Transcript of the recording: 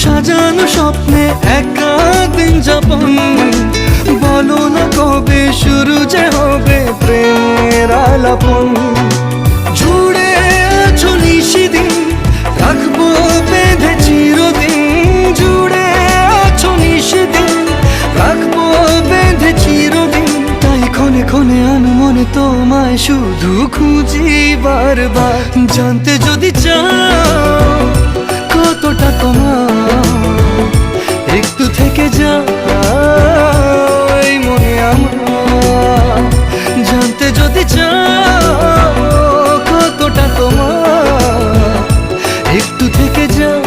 সাজানো স্বপ্নে একা দিন যাপন, বলো না কবে শুরু যে হবে প্রেমের আলাপন। জুড়ে আছো নিশিদিন, রাখবো বেঁধে চিরদিন। জুড়ে আছো নিশিদিন, রাখবো বেঁধে চিরদিন। তাই ক্ষণে ক্ষণে আনমনে তোমায় শুধু খুঁজি বারবার। জানতে যদি চাও কতটা তোমার, একটু থেকে যাও এই মনে আমার। জানতে যদি চাও কতটা তোমার, একটু থেকে যাও